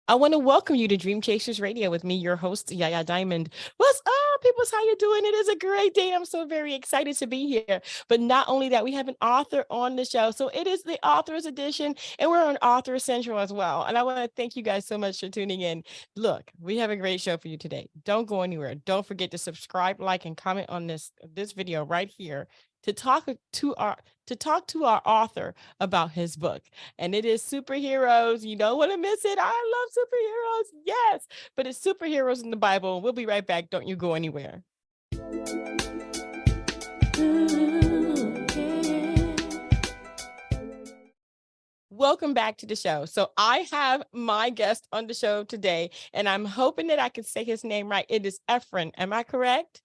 I want to welcome you to Dream Chasers Radio with me, your host, Yaya Diamond. What's up, peoples? How you doing? It is a great day. I'm so very excited to be here. But not only that, we have an author on the show. So it is the author's edition, and we're on Author Central as well. And I want to thank you guys so much for tuning in. Look, we have a great show for you today. Don't go anywhere. Don't forget to subscribe, like, and comment on this video right here to talk to our author about his book, and it is superheroes. You don't want to miss it. I love superheroes. Yes, but it's superheroes in the Bible. We'll be right back. Don't you go anywhere. Welcome back to the show. So I have my guest on the show today, and I'm hoping that I can say his name right. It is Ephraim. Am I correct?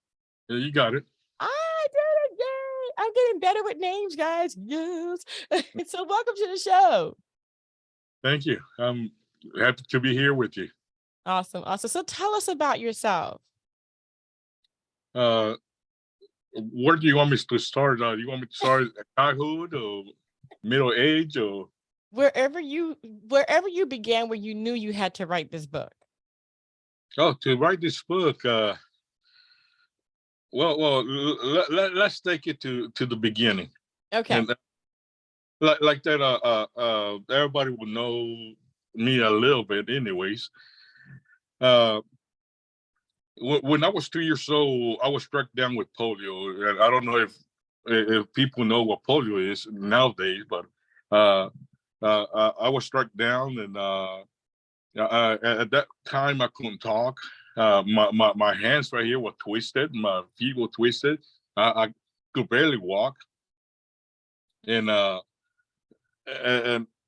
Yeah, you got it. I did it. Yay. I'm getting better with names, guys. Yes. So welcome to the show. Thank you. I'm happy to be here with you. Awesome. Awesome. So tell us about yourself. Where do you want me to start? You want me to start at childhood or middle age or Wherever you began, where you knew you had to write this book. to write this book? Let's take it to the beginning. Okay. And like that. Everybody will know me a little bit, anyways. When I was 2 years old, I was struck down with polio, and I don't know if people know what polio is nowadays, but I was struck down, and at that time I couldn't talk. My hands right here were twisted, my feet were twisted. I could barely walk, and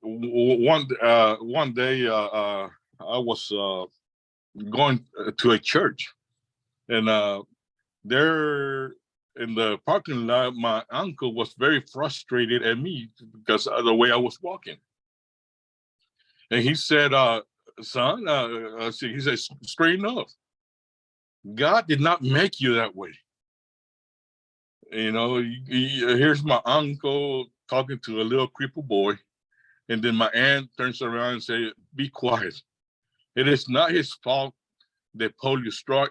one day I was going to a church, and there in the parking lot, my uncle was very frustrated at me because of the way I was walking. And he said, son, he said, straighten up. God did not make you that way. You know, here's my uncle talking to a little crippled boy. And then my aunt turns around and says, be quiet. It is not his fault that polio struck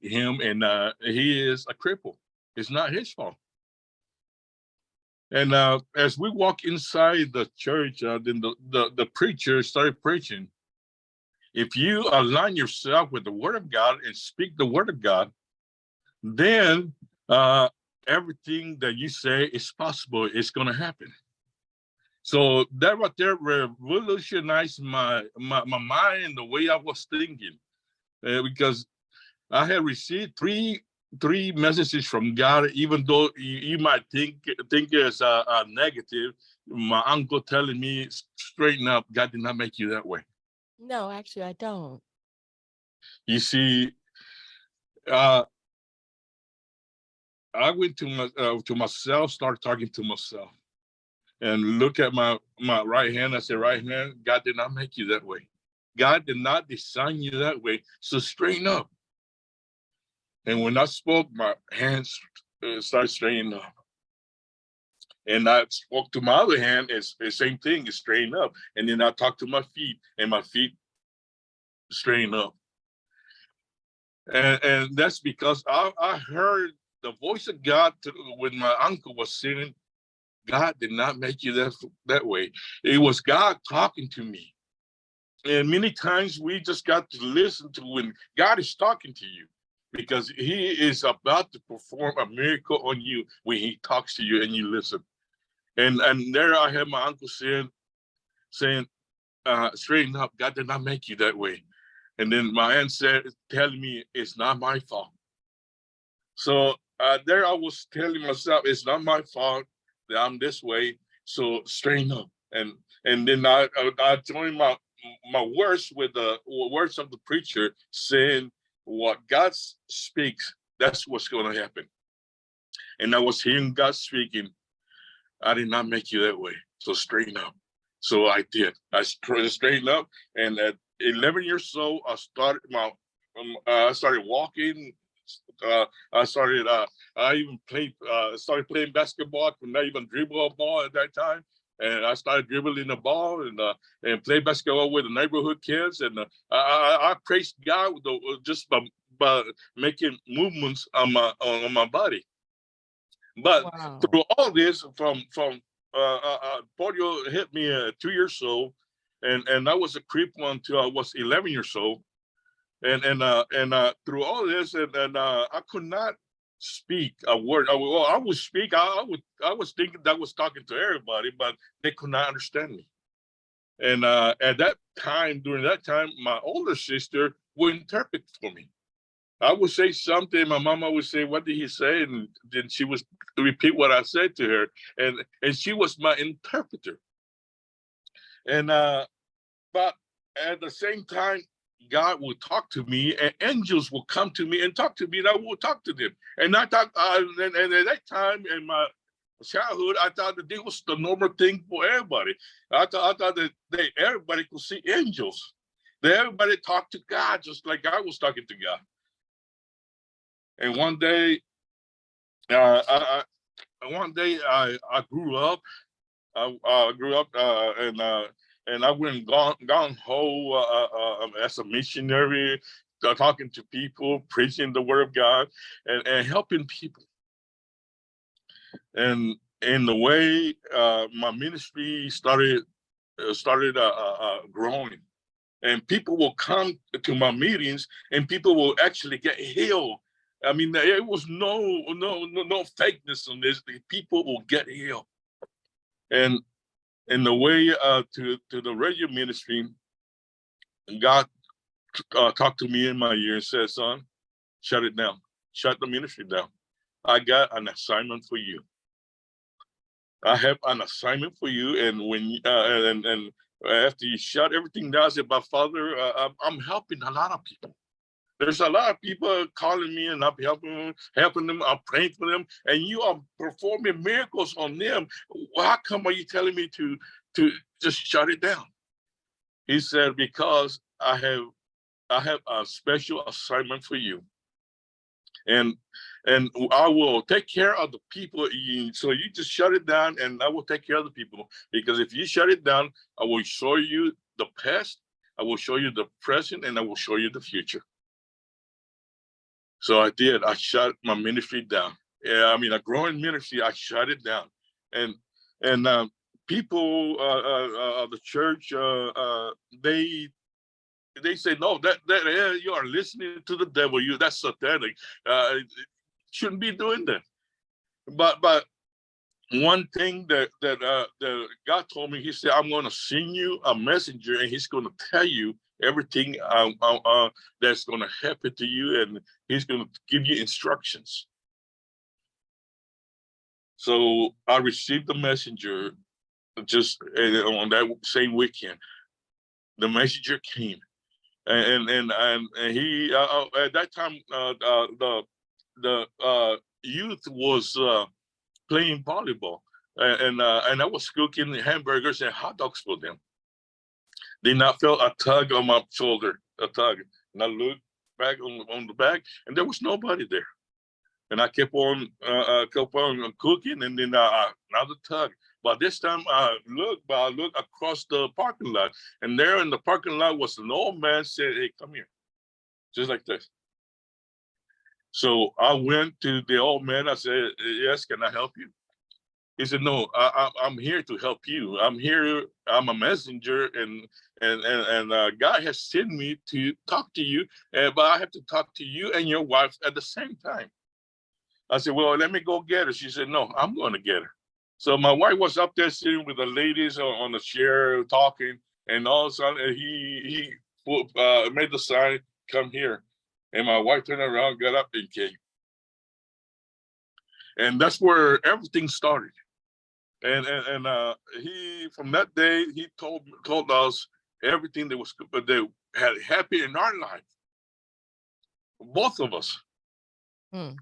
him, and he is a cripple. It's not his fault. And as we walk inside the church, then the preacher started preaching. If you align yourself with the Word of God and speak the Word of God, then everything that you say is possible. It's going to happen. So that right there revolutionized my mind, the way I was thinking, because I had received three messages from God, even though you might think it's a negative. My uncle telling me, straighten up, God did not make you that way. No, actually, I don't. You see, I went to myself, started talking to myself, and look at my right hand. I said, right hand, God did not make you that way. God did not design you that way. So straighten up. And when I spoke, my hands started straightening up. And I spoke to my other hand, it's the same thing, it's straighten up. And then I talked to my feet, and my feet straighten up. And that's because I heard the voice of God when my uncle was singing, God did not make you that way. It was God talking to me. And many times we just got to listen to when God is talking to you, because he is about to perform a miracle on you when he talks to you and you listen. And there I had my uncle saying, straighten up, God did not make you that way. And then my aunt said, telling me it's not my fault. So there I was telling myself, it's not my fault that I'm this way. So straighten up. And then I joined my words with the words of the preacher, saying what God speaks, that's what's going to happen. And I was hearing God speaking, I did not make you that way. So straighten up. So I did. I straightened up. And at 11 years old, I started walking. I even started playing basketball. I could not even dribble a ball at that time. And I started dribbling the ball and play basketball with the neighborhood kids. And I praised God just by making movements on my body. But Wow. through all this, from polio hit me at 2 years old, and I was a cripple until I was 11 years old. And through all this, and I could not speak a word. I would speak. I was thinking that I was talking to everybody, but they could not understand me. And at that time, during that time, my older sister would interpret for me. I would say something, my mama would say, "What did he say?" And then she would repeat what I said to her, and she was my interpreter. And but at the same time, God will talk to me, and angels will come to me and talk to me, and I will talk to them. And I thought, and at that time in my childhood, I thought that it was the normal thing for everybody. I thought that everybody could see angels. That everybody talked to God just like I was talking to God. And one day, one day I grew up. I grew up and I went gone whole as a missionary, talking to people, preaching the word of God, and helping people. And in the way, my ministry started growing, and people will come to my meetings, and people will actually get healed. I mean, there was no fakeness on this. The people will get healed, and in the way to the radio ministry, God talked to me in my ear and said, "Son, shut it down. Shut the ministry down. I got an assignment for you. I have an assignment for you." And when and after you shut everything down, I said, "But Father, I'm helping a lot of people. There's a lot of people calling me, and I'm helping them. I'm praying for them, and you are performing miracles on them. How come are you telling me to just shut it down?" He said, "Because I have a special assignment for you, and I will take care of the people. So you just shut it down, and I will take care of the people. Because if you shut it down, I will show you the past, I will show you the present, and I will show you the future." So I did. I shut my ministry down. Yeah, I mean, a growing ministry, I shut it down, and and people of the church, they say, "No, that you are listening to the devil. That's satanic. Shouldn't be doing that." But one thing that God told me, He said, "I'm going to send you a messenger, and he's going to tell you everything that's going to happen to you, and he's going to give you instructions." So I received the messenger just on that same weekend. The messenger came, and he at that time the youth was playing volleyball, and I was cooking hamburgers and hot dogs for them. Then I felt a tug on my shoulder, a tug, and I looked back on the back, and there was nobody there. And I kept on cooking, and then another tug. But this time I looked across the parking lot, and there in the parking lot was an old man said, "Hey, come here," just like this. So I went to the old man. I said, "Yes, can I help you?" He said, "No, I'm here to help you. I'm here. I'm a messenger, and God has sent me to talk to you, but I have to talk to you and your wife at the same time." I said, "Well, let me go get her." She said, "No, I'm going to get her." So my wife was up there sitting with the ladies on the chair talking, and all of a sudden he made the sign, "Come here," and my wife turned around, got up, and came, and that's where everything started. And he from that day he told us everything that had happened in our life, both of us. Hmm.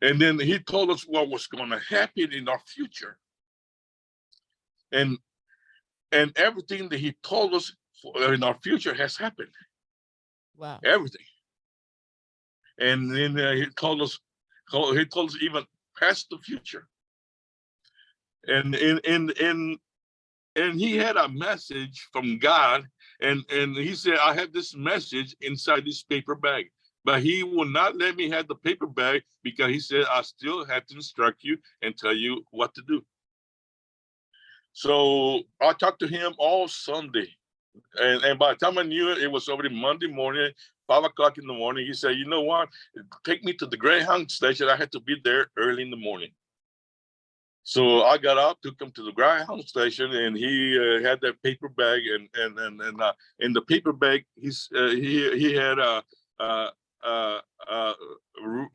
And then he told us what was going to happen in our future, and everything that he told us in our future has happened. Wow. Everything. And then he told us even past the future. And in and he had a message from God, and he said, I have this message inside this paper bag. But he will not let me have the paper bag because he said I still have to instruct you and tell you what to do. So I talked to him all Sunday. And by the time I knew it, it was already Monday morning, 5 o'clock in the morning. He said, you know what? Take me to the Greyhound station. I had to be there early in the morning. So I got up, took him to the Greyhound station, and he had that paper bag, and in the paper bag, he had uh, uh, uh,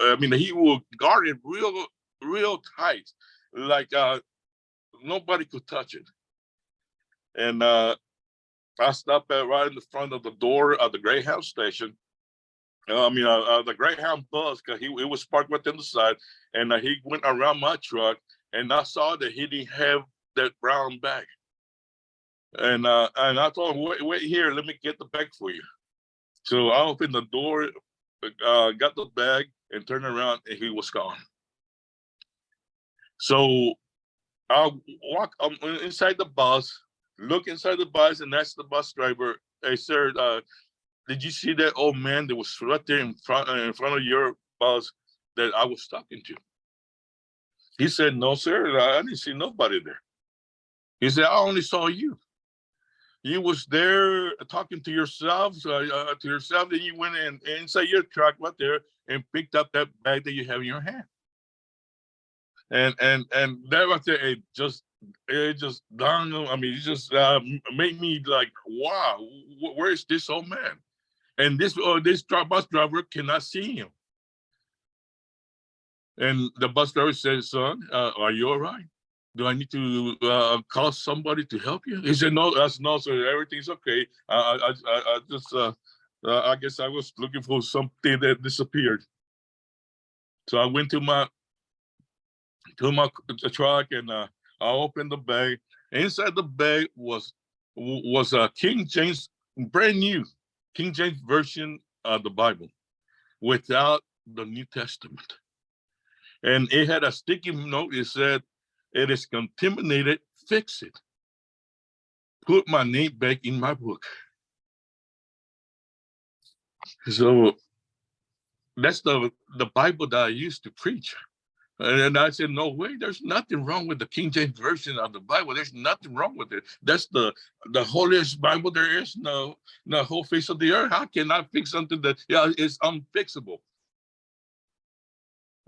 I mean, he will guard it real tight, like nobody could touch it. And I stopped right in the front of the door of the Greyhound station. The Greyhound bus, because it was parked within the side, and he went around my truck, and I saw that he didn't have that brown bag. And I told him, wait here, let me get the bag for you. So I opened the door, got the bag, and turned around, and he was gone. So I walk inside the bus, look inside the bus, and ask the bus driver, hey, sir, did you see that old man that was right there in front of your bus that I was talking to? He said, no, sir, I didn't see nobody there. He said, I only saw you. You was there talking to yourself, and you went inside your truck right there and picked up that bag that you have in your hand. And that right there, it just dawned on. I mean, it just made me like, wow, where is this old man? And this bus driver cannot see him. And the bus driver said, son, are you all right? Do I need to call somebody to help you? He said, no, no, sir, everything's okay. I just, I guess I was looking for something that disappeared. So I went to my truck, and I opened the bag. Inside the bag was a King James, brand new King James version of the Bible without the New Testament. And it had a sticky note. It said, it is contaminated, fix it. Put my name back in my book. So that's the Bible that I used to preach. And I said, no way, there's nothing wrong with the King James Version of the Bible. There's nothing wrong with it. That's the holiest Bible there is, no whole face of the earth. How can I fix something that is unfixable?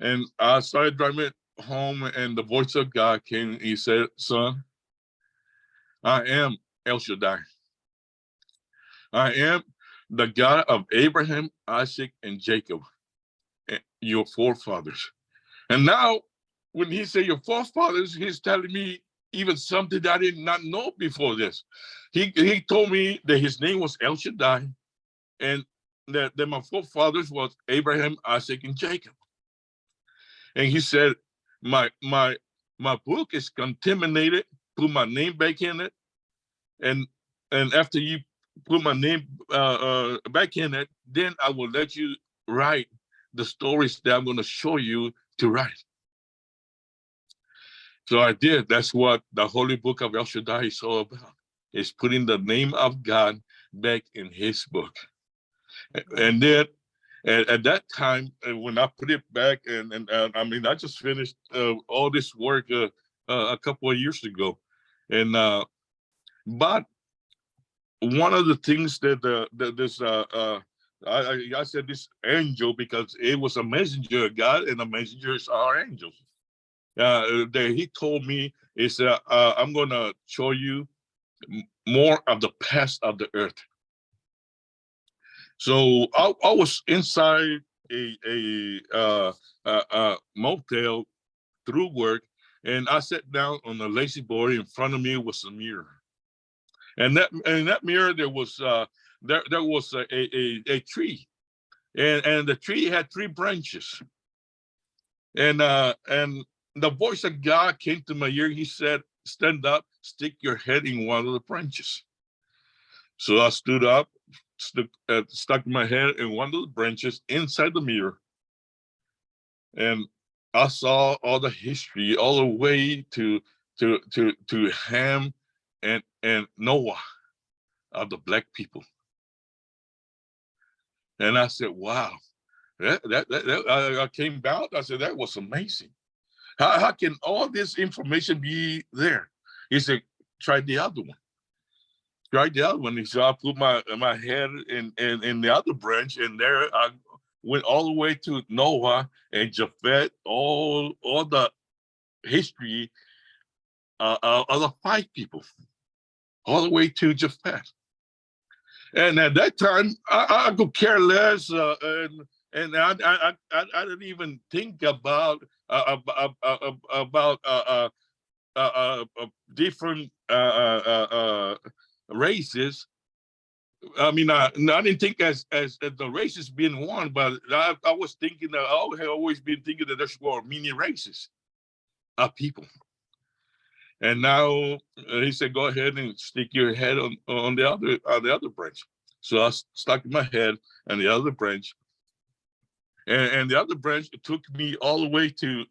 And I started driving home, and the voice of God came. He said, son, I am El Shaddai. I am the God of Abraham, Isaac, and Jacob, your forefathers. And now, when he said your forefathers, he's telling me even something that I did not know before this. He told me that his name was El Shaddai, and that my forefathers was Abraham, Isaac, and Jacob. And he said, my book is contaminated. Put my name back in it, and after you put my name back in it, then I will let you write the stories that I'm going to show you to write. So I did. That's what the Holy Book of El Shaddai is all about. It's putting the name of God back in his book. And then at that time, when I put it back, and I mean, I just finished all this work a couple of years ago. And but one of the things that I said this angel, because it was a messenger of God, and the messengers are angels. That he told me is I'm going to show you more of the past of the earth. So I was inside a motel through work, and I sat down on a lazy boy. In front of me was a mirror, and that mirror there was a tree, and the tree had 3 branches, and the voice of God came to my ear. He said, stand up, stick your head in one of the branches. So I stood up, stuck my head in one of the branches inside the mirror. And I saw all the history, all the way to Ham and Noah are the black people. And I said, wow, I came out. I said, that was amazing. How can all this information be there? He said, try the other one. Try the other one. So I put my head in the other branch, and there I went all the way to Noah and Japhet, all the history of the 5 people, all the way to Japhet. And at that time, I could care less, and I didn't even think about different races. I mean, I didn't think as the races being one, but I was thinking that I had always been thinking that there's were many races of people. And now he said, "Go ahead and stick your head on the other branch." So I stuck my head on the other branch, and the other branch took me all the way to.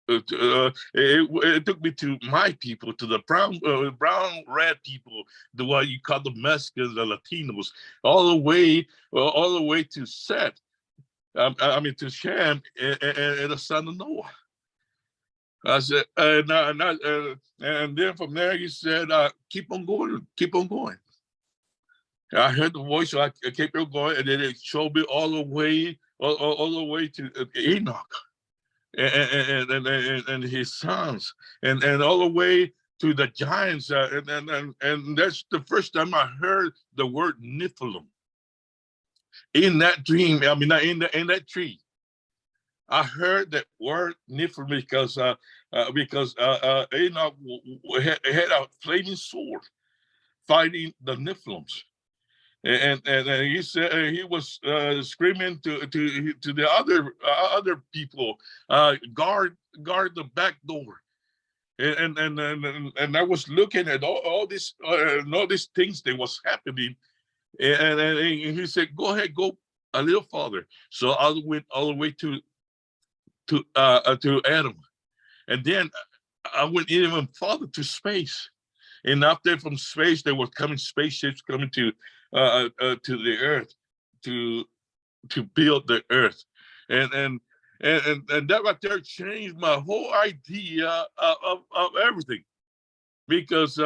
It took me to my people, to the brown red people, the what you call the Mexicans, the Latinos, all the way to Seth. I mean to Shem and the son of Noah. I said, and then from there he said, keep on going, keep on going. I heard the voice, so I kept on going, and then it showed me all the way to Enoch and his sons, and all the way to the giants, and that's the first time I heard the word Nephilim in that dream. I mean, in that tree. I heard that word Nephilim because Enoch had a flaming sword fighting the Nephilims. And he said he was screaming to the other people, guard the back door. And I was looking at all these things that was happening, and he said, "Go ahead, go a little farther." So I went all the way to Adam, and then I went even farther to space. And up there from space, there were coming spaceships coming to the Earth to build the Earth, and that right there changed my whole idea of everything. Because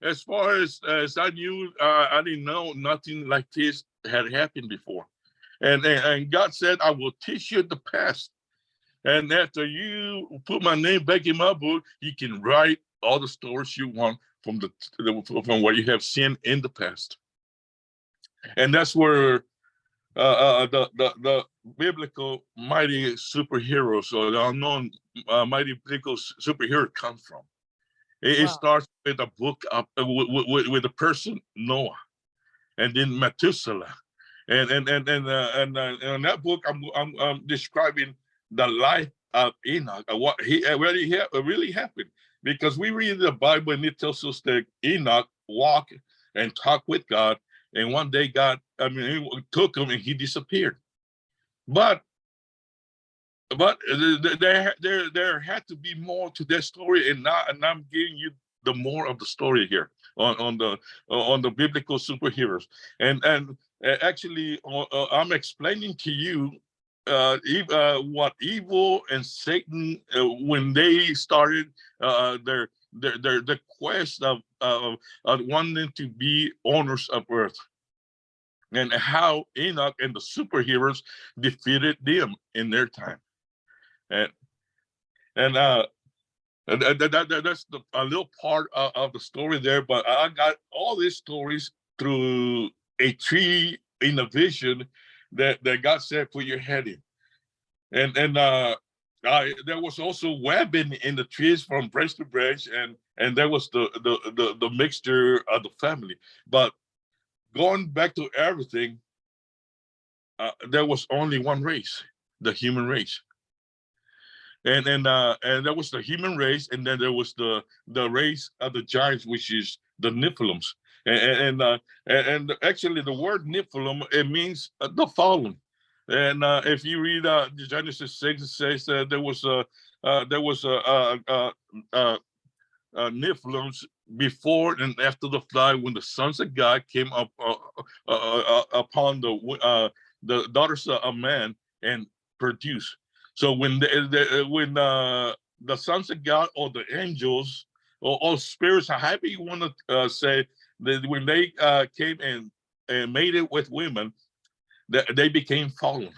as far as I knew, I didn't know nothing like this had happened before, and God said, "I will teach you the past." And after you put my name back in my book, you can write all the stories you want from what you have seen in the past. And that's where the biblical mighty superheroes or the unknown mighty biblical superhero come from. It Wow. starts with a book with a person Noah, and then Methuselah, and in that book I'm describing the life of Enoch, what he really happened, because we read the Bible and it tells us that Enoch walked and talked with God, and one day God, he took him and he disappeared. But there had to be more to that story, and I'm giving you the more of the story here on the biblical superheroes, and actually I'm explaining to you what evil and Satan when they started their quest of wanting to be owners of earth, and how Enoch and the superheroes defeated them in their time. And and that's a little part of the story there. But I got all these stories through a tree in a vision that God said, "Put your head in." And there was also webbing in the trees from branch to branch, and there was the mixture of the family. But going back to everything, there was only one race, the human race. And that was the human race, and then there was the race of the giants, which is the Nephilims. And actually, the word Nephilim, it means the fallen. And if you read Genesis 6, it says there was a Nephilims before and after the flood, when the sons of God came up upon the daughters of man and produced. So when the sons of God or the angels or spirits, however you want to say, that when they came and made it with women, that they became fallen.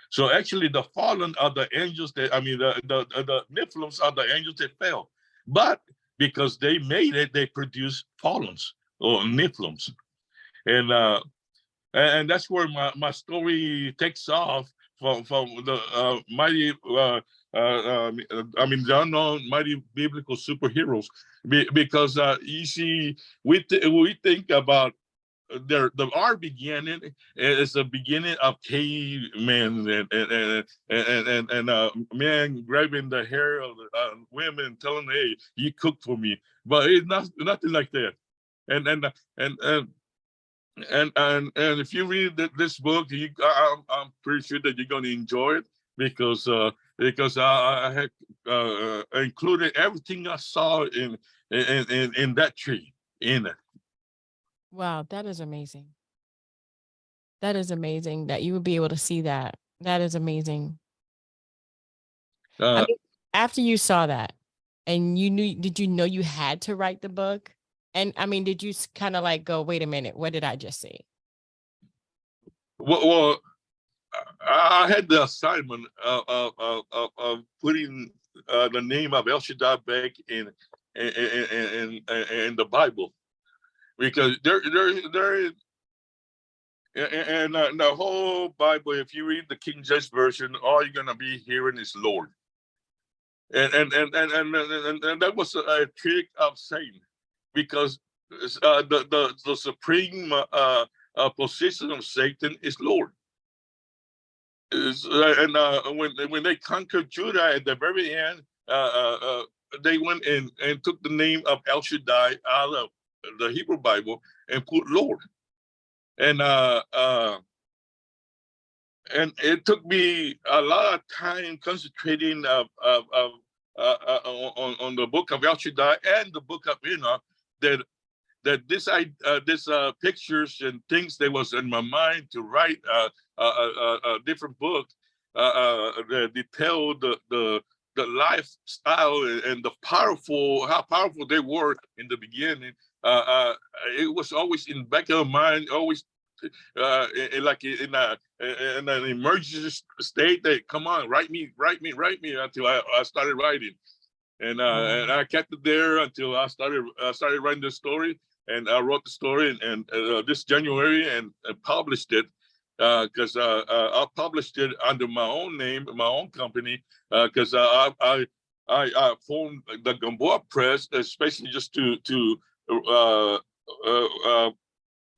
So actually, the fallen are the angels that, I mean, the Nephilims are the angels that fell. But because they made it, they produced fallens or Nephilims. And that's where my story takes off from the mighty, I mean, the unknown mighty biblical superheroes. Because you see, we think about our beginning is the beginning of cavemen and men grabbing the hair of the women, telling, "Hey, you cook for me," but it's nothing like that. And and and and and if you read this book, I'm pretty sure that you're going to enjoy it because I had included everything I saw in that tree in it. Wow, that is amazing. That is amazing that you would be able to see that. That is amazing. I Uh, mean, after you saw that and you knew, did you know you had to write the book? And I mean, did you kind of like go, wait a minute, what did I just see? well, I had the assignment of putting the name of El Shaddai back in the Bible because there and the whole Bible, if you read the King James version, all you're gonna be hearing is Lord, and that was a trick of Satan because the supreme position of Satan is Lord. And when they conquered Judah at the very end, they went and took the name of El Shaddai out of the Hebrew Bible and put Lord. And and it took me a lot of time concentrating on the book of El Shaddai and the book of Enoch that this pictures and things that was in my mind to write a different book that detailed the lifestyle and the how powerful they were in the beginning. It was always in the back of my mind, always like in an emergency state. That come on, write me until I started writing. And I kept it there until I started writing the story, and I wrote the story and this January and published it because I published it under my own name, my own company, because I formed the Gamboa Press, especially just to uh, uh, uh,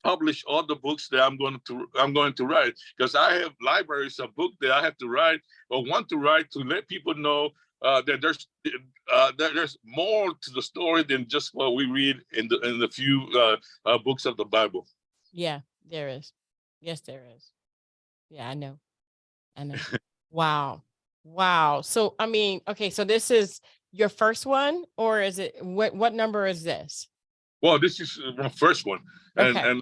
publish all the books that I'm going to write because I have libraries of books that I have to write or want to write to let people know that there's more to the story than just what we read in the few books of the Bible. Yeah, there is. Yes, there is. Yeah, I know. I know. Wow. Wow. So, I mean, okay, so this is your first one, or is it what number is this? Well, this is my first one, Okay. and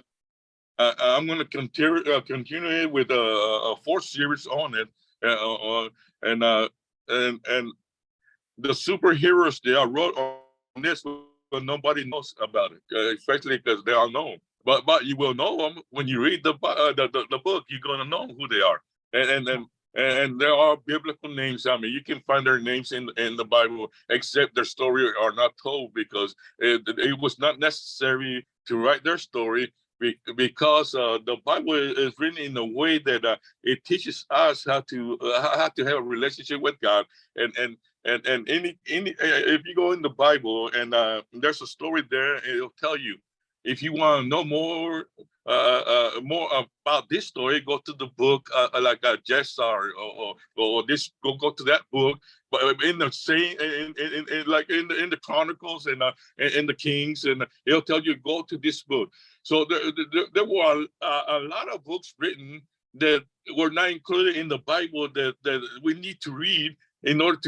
I'm going to continue it with a fourth series on it, and and the superheroes they are wrote on this, but nobody knows about it, especially because they are known. But you will know them when you read the book. You're gonna know who they are, and and and and there are biblical names. I mean, you can find their names in the Bible, except their story are not told because it was not necessary to write their story because the Bible is written in a way that it teaches us how to have a relationship with God, and and and any if you go in the Bible and there's a story there, it'll tell you. If you want to know more about this story, go to the book like Jessar or this go to that book. But in the same like in the Chronicles and in the Kings, and it'll tell you go to this book. So there were a lot of books written that were not included in the Bible that we need to read in order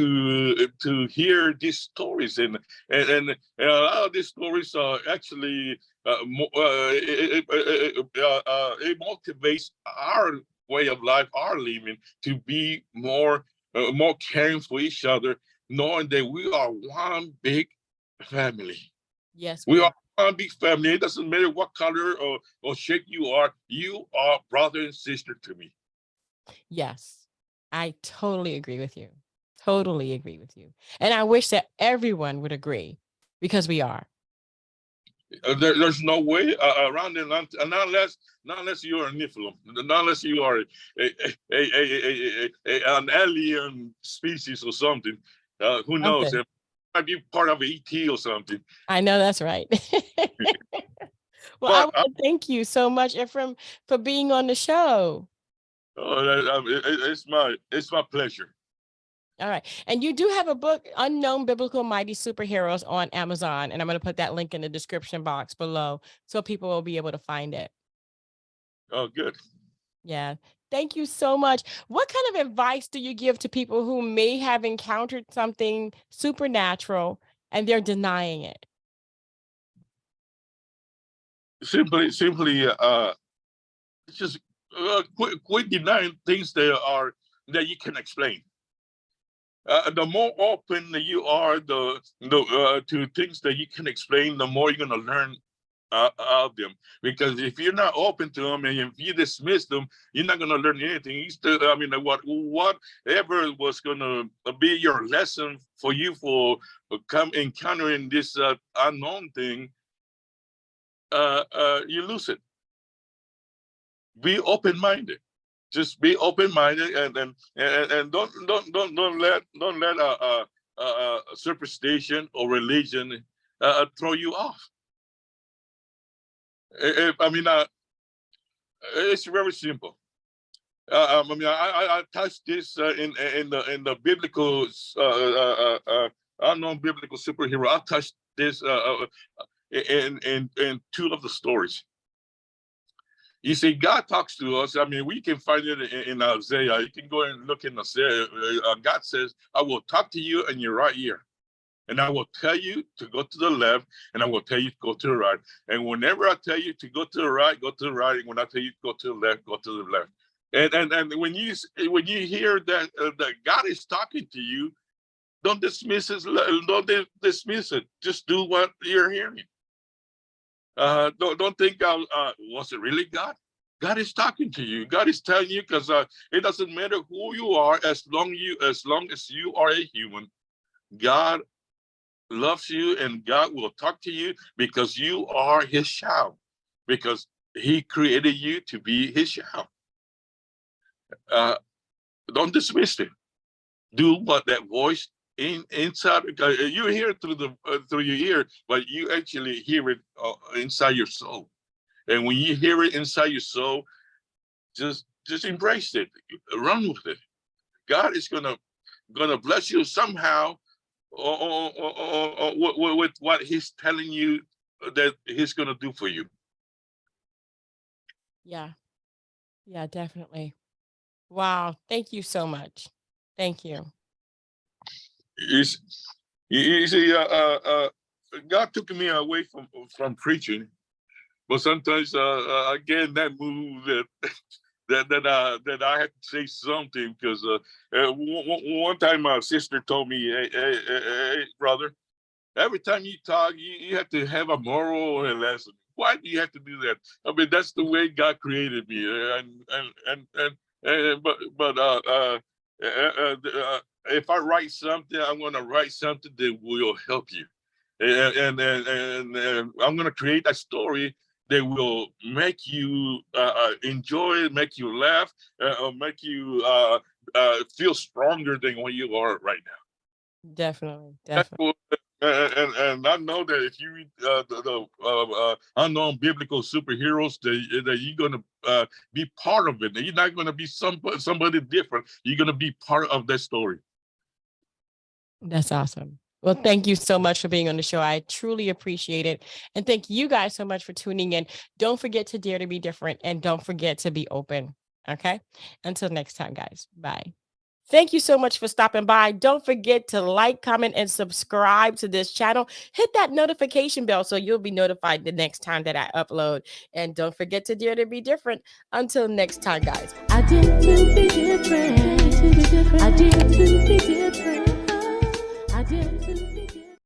to hear these stories, and a lot of these stories are actually it motivates our way of life, our living, to be more caring for each other, knowing that we are one big family. Yes, We we are are. one big family. It doesn't matter what color or shape you are. You are brother and sister to me. Yes, I totally agree with you. Totally agree with you. And I wish that everyone would agree because we are. There's no way around it unless you are a Nephilim, not unless you are an alien species or something. Who knows? Something. It might be part of ET or something. I know that's right. Well, I But want to thank you so much, Ephraim, for being on the show. it's my pleasure. All right. And you do have a book, Unknown Biblical Mighty Superheroes, on Amazon. And I'm going to put that link in the description box below so people will be able to find it. Oh, good. Yeah. Thank you so much. What kind of advice do you give to people who may have encountered something supernatural and they're denying it? Simply, just quit denying things that you can explain. The more open that you are to things that you can explain, the more you're going to learn of them. Because if you're not open to them and if you dismiss them, you're not going to learn anything. You still, I mean, whatever was going to be your lesson for you for come encountering this unknown thing, you lose it. Be open-minded. Just be open-minded, and don't let superstition or religion throw you off. I mean, it's very simple. I mean, I touched this in the biblical unknown biblical superhero. I touched this in two of the stories. You see, God talks to us. I mean, we can find it in Isaiah. You can go and look in Isaiah. God says, I will talk to you in your right ear. And I will tell you to go to the left, and I will tell you to go to the right. And whenever I tell you to go to the right, go to the right. And when I tell you to go to the left, go to the left. And when you hear that God is talking to you, don't dismiss it. Don't dismiss it. Just do what you're hearing. Don't think, was it really God? God is talking to you. God is telling you, because it doesn't matter who you are, as long as you are a human. God loves you, and God will talk to you because you are His child. Because He created you to be His child. Don't dismiss it. Do what that voice inside. You hear it through your ear, but you actually hear it inside your soul. And when you hear it inside your soul, just embrace it, run with it. God is gonna bless you somehow, or with what He's telling you that He's gonna do for you. Yeah. Yeah, definitely. Wow. Thank you so much. Thank you. You see, God took me away from preaching, but sometimes I get in that mood that I had to say something, because one time my sister told me, hey, brother, every time you talk, you have to have a moral lesson. Why do you have to do that? I mean, that's the way God created me, if I write something, I'm going to write something that will help you, and I'm going to create a story that will make you enjoy it, make you laugh, or make you feel stronger than what you are right now. Definitely. That's Definitely. what, and I know that if you read the unknown biblical superheroes, that you're going to be part of it. You're not going to be somebody different. You're going to be part of that story. That's awesome. Well, thank you so much for being on the show. I truly appreciate it. And thank you guys so much for tuning in. Don't forget to dare to be different, and don't forget to be open. Okay. Until next time, guys. Bye. Thank you so much for stopping by. Don't forget to like, comment, and subscribe to this channel. Hit that notification bell so you'll be notified the next time that I upload. And don't forget to dare to be different. Until next time, guys. I dare to be different. I dare to